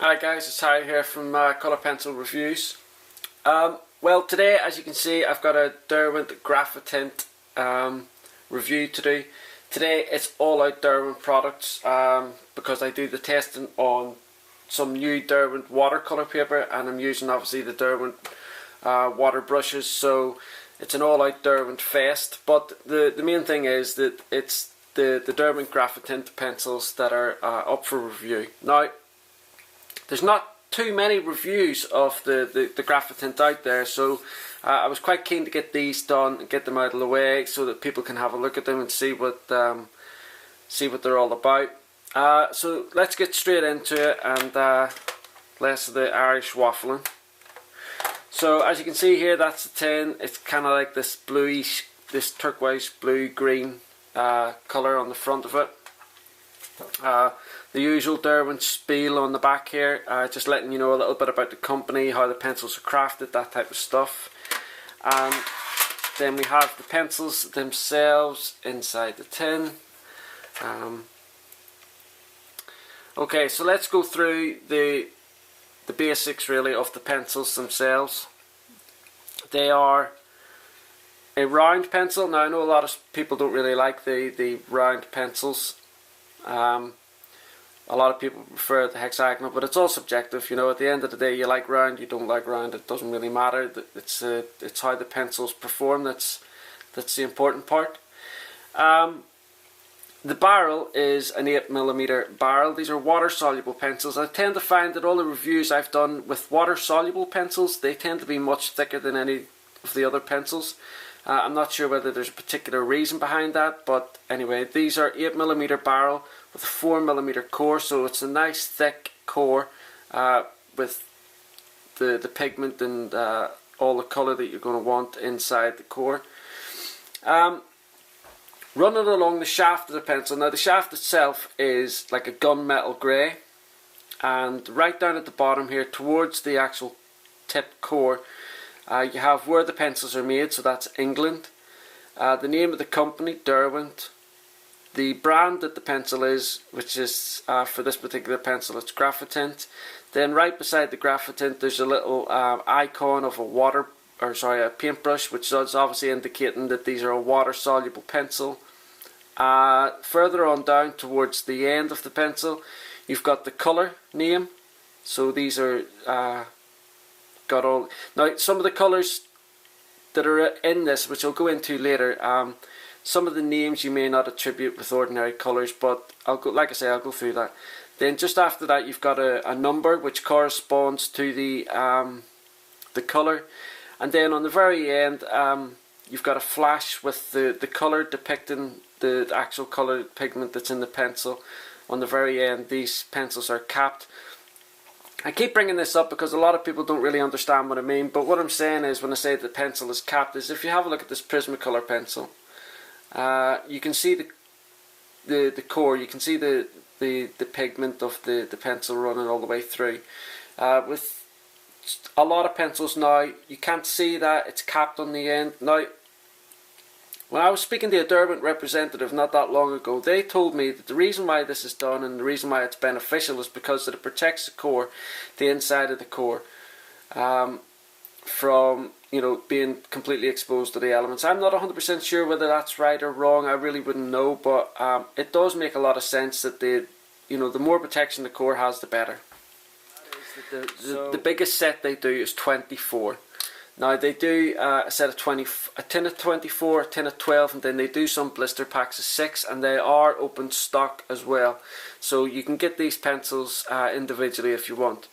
Hi guys, it's Harry here from Colour Pencil Reviews. Well, today, as you can see, I've got a Derwent Graphitint review to do. Today it's all out Derwent products because I do the testing on some new Derwent watercolor paper, and I'm using obviously the Derwent water brushes, so it's an all out Derwent fest. But the main thing is that it's the Derwent Graphitint pencils that are up for review. Now, there's not too many reviews of the Graphitint out there, so I was quite keen to get these done and get them out of the way so that people can have a look at them and see what they're all about. So let's get straight into it and less of the Irish waffling. So as you can see here, that's the tin. It's kind of like this bluish, this turquoise blue green colour on the front of it. The usual Derwent spiel on the back here, just letting you know a little bit about the company, how the pencils are crafted, that type of stuff. And then we have the pencils themselves inside the tin. Okay, so let's go through the basics really of the pencils themselves. They are a round pencil. Now I know a lot of people don't really like the round pencils. A lot of people prefer the hexagonal, but it's all subjective. You know, at the end of the day, you like round, you don't like round. It doesn't really matter. It's how the pencils perform that's the important part. The barrel is an 8mm barrel. These are water-soluble pencils. I tend to find that all the reviews I've done with water-soluble pencils, they tend to be much thicker than any of the other pencils. I'm not sure whether there's a particular reason behind that, but anyway, these are 8mm barrel with a 4mm core, so it's a nice thick core with the pigment and all the colour that you're going to want inside the core. Running along the shaft of the pencil, now the shaft itself is like a gunmetal grey, and right down at the bottom here towards the actual tip core, you have where the pencils are made, so that's England. The name of the company, Derwent. The brand that the pencil is, which is for this particular pencil, it's Graphitint. Then right beside the Graphitint, there's a little icon of a paintbrush, which is obviously indicating that these are a water-soluble pencil. Further on down towards the end of the pencil, you've got the colour name. So these are got all. Now some of the colours that are in this, which I'll go into later, some of the names you may not attribute with ordinary colours, but I'll go through that. Then just after that, you've got a number which corresponds to the colour, and then on the very end, you've got a flash with the colour depicting the actual colour pigment that's in the pencil. On the very end, these pencils are capped. I keep bringing this up because a lot of people don't really understand what I mean, but what I'm saying is, when I say the pencil is capped, is if you have a look at this Prismacolor pencil, you can see the core, you can see the pigment of the pencil running all the way through. With a lot of pencils now, you can't see that, it's capped on the end. Now, when I was speaking to a Derwent representative not that long ago, they told me that the reason why this is done and the reason why it's beneficial is because that it protects the core, the inside of the core, from being completely exposed to the elements. I'm not 100% sure whether that's right or wrong. I really wouldn't know, but it does make a lot of sense that the more protection the core has, the better. The biggest set they do is 24. Now they do a set of a tin of 24, a tin of 12, and then they do some blister packs of 6, and they are open stock as well. So you can get these pencils individually if you want.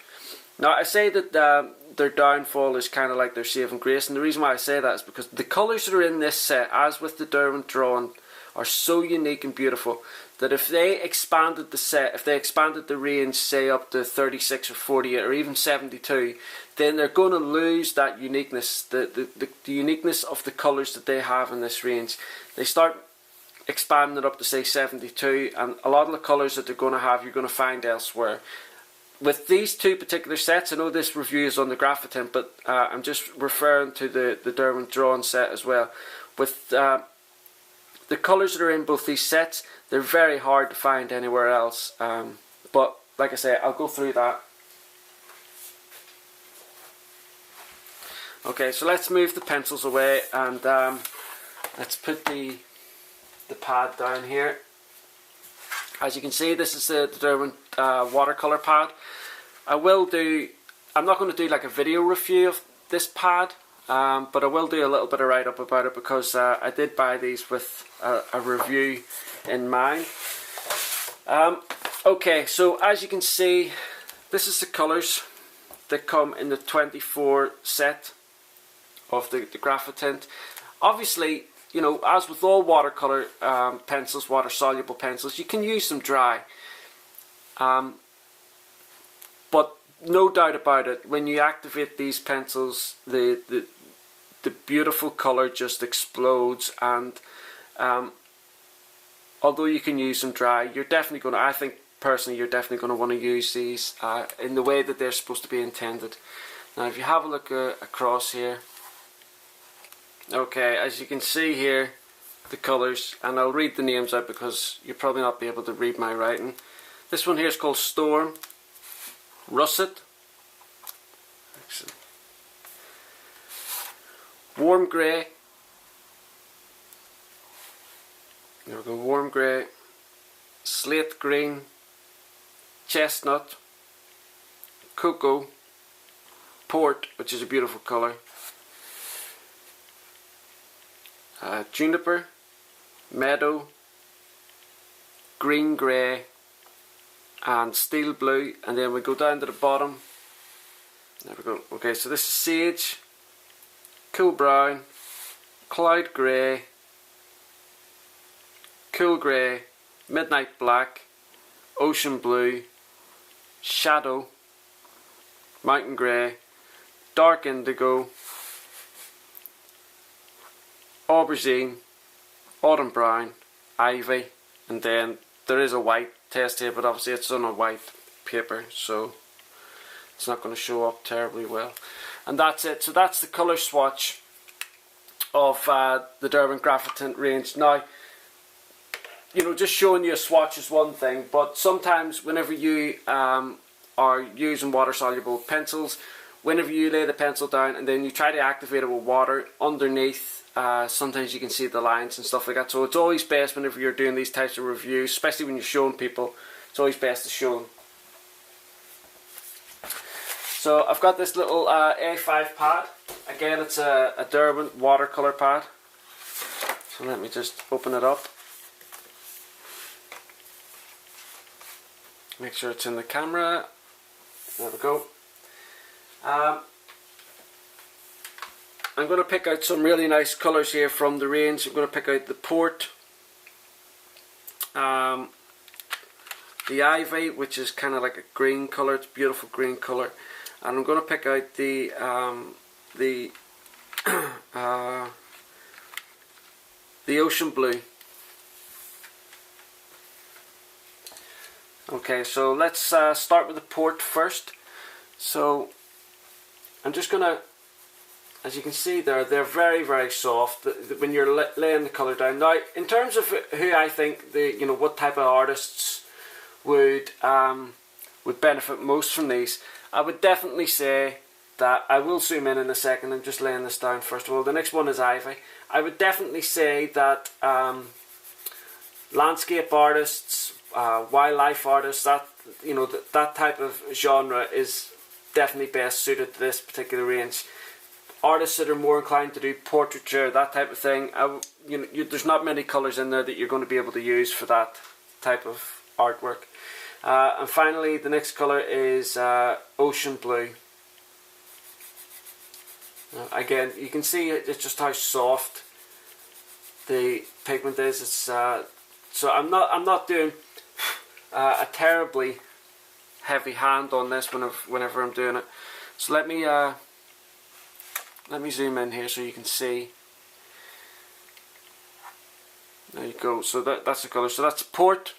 Now I say that their downfall is kind of like their saving grace, and the reason why I say that is because the colours that are in this set, as with the Derwent Drawing, are so unique and beautiful that if they expanded the set, if they expanded the range, say up to 36 or 48 or even 72, then they're going to lose that uniqueness, the uniqueness of the colours that they have in this range. They start expanding it up to say 72, and a lot of the colours that they're going to have, you're going to find elsewhere. With these two particular sets, I know this review is on the Graphitint, but I'm just referring to the Derwent Drawing set as well. With the colours that are in both these sets, they're very hard to find anywhere else. But like I say, I'll go through that Okay, so let's move the pencils away and let's put the pad down here. As you can see, this is the Derwent Watercolor Pad. I'm not going to do like a video review of this pad, but I will do a little bit of write-up about it because I did buy these with a review in mind. Okay, so as you can see, this is the colours that come in the 24 set of the Graphitint. Obviously, you know, as with all watercolor pencils, water-soluble pencils, you can use them dry. But no doubt about it, when you activate these pencils, the beautiful colour just explodes. And although you can use them dry, you're definitely going to, I think personally, you're definitely going to want to use these in the way that they're supposed to be intended. Now, if you have a look across here, okay, as you can see here, the colours, and I'll read the names out because you'll probably not be able to read my writing. This one here is called Storm, Russet, Warm Grey, there we go, Warm Grey, Slate Green, Chestnut, Cocoa, Port, which is a beautiful colour, Juniper, Meadow, Green Grey, and Steel Blue. And then we go down to the bottom. There we go. Okay, so this is Sage, Cool Brown, Cloud Grey, Cool Grey, Midnight Black, Ocean Blue, Shadow, Mountain Grey, Dark Indigo, Aubergine, Autumn Brown, Ivy, and then there is a white test here, but obviously it's on a white paper, so it's not going to show up terribly well. And that's it. So that's the colour swatch of the Derwent Graphitint range. Now, you know, just showing you a swatch is one thing, but sometimes whenever you are using water-soluble pencils, whenever you lay the pencil down and then you try to activate it with water underneath, sometimes you can see the lines and stuff like that. So it's always best whenever you're doing these types of reviews, especially when you're showing people, it's always best to show them. So I've got this little A5 pad. Again, it's a Derwent watercolor pad. So let me just open it up. Make sure it's in the camera. There we go. I'm going to pick out some really nice colours here from the range. I'm going to pick out the Port, the Ivy, which is kind of like a green colour. It's a beautiful green colour. And I'm going to pick out the Ocean Blue. Okay, so let's start with the Port first. So I'm just going to, as you can see there, they're very, very soft when you're laying the colour down. Now, in terms of who I think what type of artists would benefit most from these, I would definitely say that, I will zoom in a second. I'm just laying this down first of all. The next one is Ivy. I would definitely say that landscape artists, wildlife artists, that type of genre is definitely best suited to this particular range. Artists that are more inclined to do portraiture, that type of thing, there's not many colours in there that you're going to be able to use for that type of artwork. And finally, the next colour is Ocean Blue. Again, you can see it's just how soft the pigment is. It's so I'm not doing a terribly heavy hand on this whenever I'm doing it. So let me zoom in here so you can see. There you go. So that's the colour. So that's Port,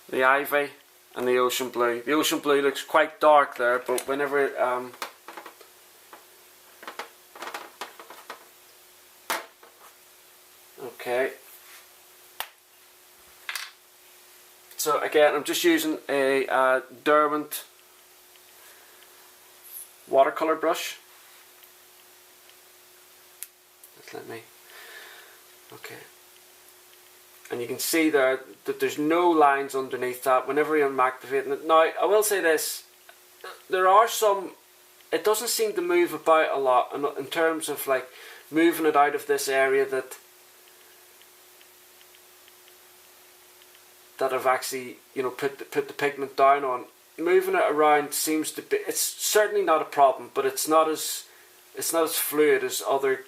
the Ivy, and the Ocean Blue. The Ocean Blue looks quite dark there, but whenever okay. So again, I'm just using a Derwent watercolor brush. Just let me, okay. And you can see there that there's no lines underneath that whenever I'm activating it. Now, I will say this, there are some, it doesn't seem to move about a lot in terms of like moving it out of this area that I've actually, you know, put the pigment down on. Moving it around seems to be, it's certainly not a problem, but it's not as fluid as other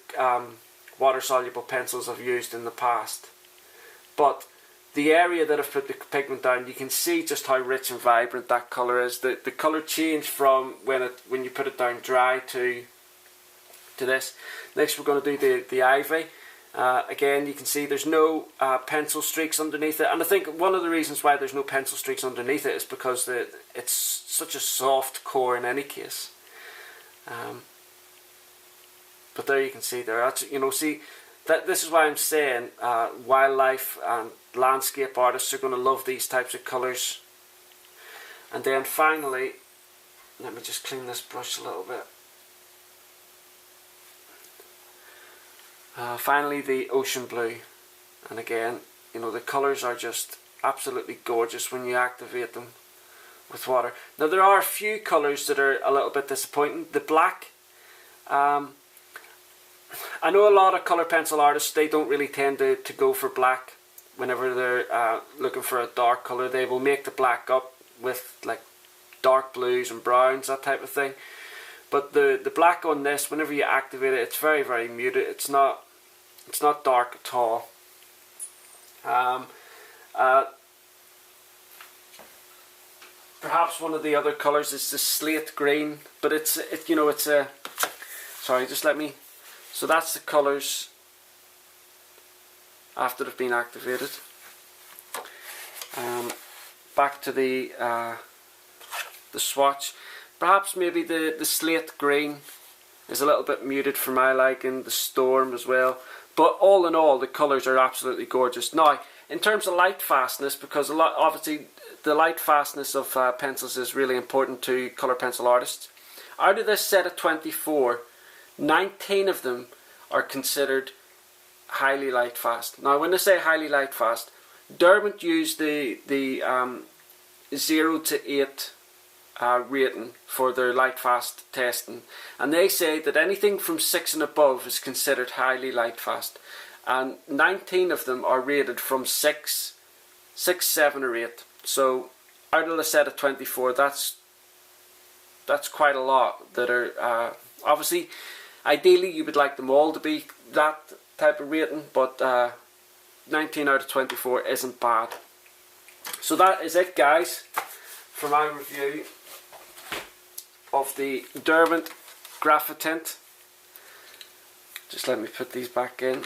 water soluble pencils I've used in the past. But the area that I've put the pigment down, you can see just how rich and vibrant that colour is. The colour changed from when you put it down dry to this. Next we're going to do the Ivory. Again, you can see there's no pencil streaks underneath it, and I think one of the reasons why there's no pencil streaks underneath it is because it's such a soft core in any case. But there you can see there, that's, you know, see that this is why I'm saying wildlife and landscape artists are going to love these types of colours. And then finally, let me just clean this brush a little bit. Finally, the ocean blue, and again, you know, the colours are just absolutely gorgeous when you activate them with water. Now there are a few colours that are a little bit disappointing. The black, I know a lot of colour pencil artists, they don't really tend to go for black whenever they're looking for a dark colour. They will make the black up with like dark blues and browns, that type of thing. But the black on this, whenever you activate it, it's very, very muted. It's not dark at all. Perhaps one of the other colours is the slate green, but it's a, sorry, just let me, so that's the colours after they've been activated. Back to the swatch. Perhaps maybe the slate green is a little bit muted for my liking, the storm as well. But all in all, the colours are absolutely gorgeous. Now, in terms of light fastness, because obviously the light fastness of pencils is really important to colour pencil artists. Out of this set of 24, 19 of them are considered highly light fast. Now, when I say highly light fast, Derwent used the 0 to 8 rating for their light fast testing, and they say that anything from 6 and above is considered highly light fast, and 19 of them are rated from 6, 7 or 8. So out of the set of 24, that's quite a lot that are obviously, ideally you would like them all to be that type of rating, but 19 out of 24 isn't bad. So that is it, guys, for my review of the Derwent Graphitint. Just let me put these back in.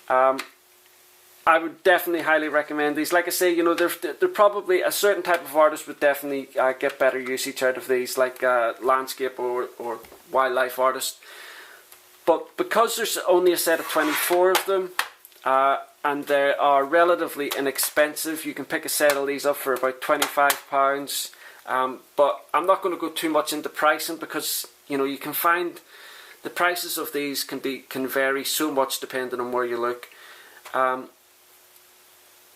I would definitely highly recommend these. Like I say, you know, they're probably, a certain type of artist would definitely get better usage out of these, like landscape or wildlife artists. But because there's only a set of 24 of them, and they are relatively inexpensive, you can pick a set of these up for about £25. But I'm not going to go too much into pricing, because you know, you can find the prices of these can vary so much depending on where you look.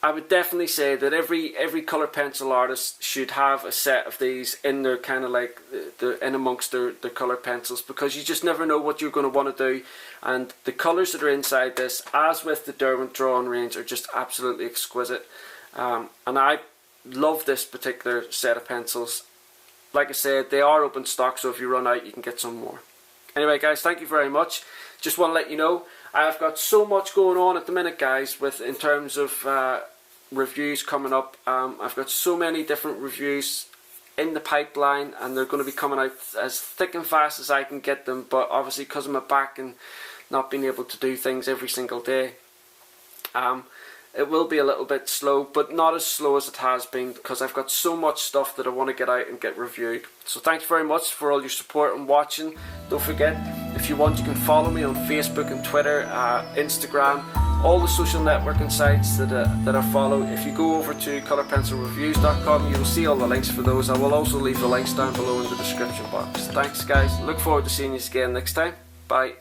I would definitely say that every colour pencil artist should have a set of these in their kind of like in amongst their colour pencils, because you just never know what you're going to want to do, and the colours that are inside this, as with the Derwent Drawing Range, are just absolutely exquisite. And I love this particular set of pencils. Like I said, they are open stock, so if you run out you can get some more. Anyway guys, thank you very much. Just want to let you know I've got so much going on at the minute, guys, in terms of reviews coming up. I've got so many different reviews in the pipeline, and they're going to be coming out as thick and fast as I can get them, but obviously because of my back and not being able to do things every single day, it will be a little bit slow, but not as slow as it has been, because I've got so much stuff that I want to get out and get reviewed. So thanks very much for all your support and watching. Don't forget, if you want, you can follow me on Facebook and Twitter, Instagram, all the social networking sites that I follow. If you go over to colourpencilreviews.com, you will see all the links for those. I will also leave the links down below in the description box. Thanks guys, look forward to seeing you again next time. Bye.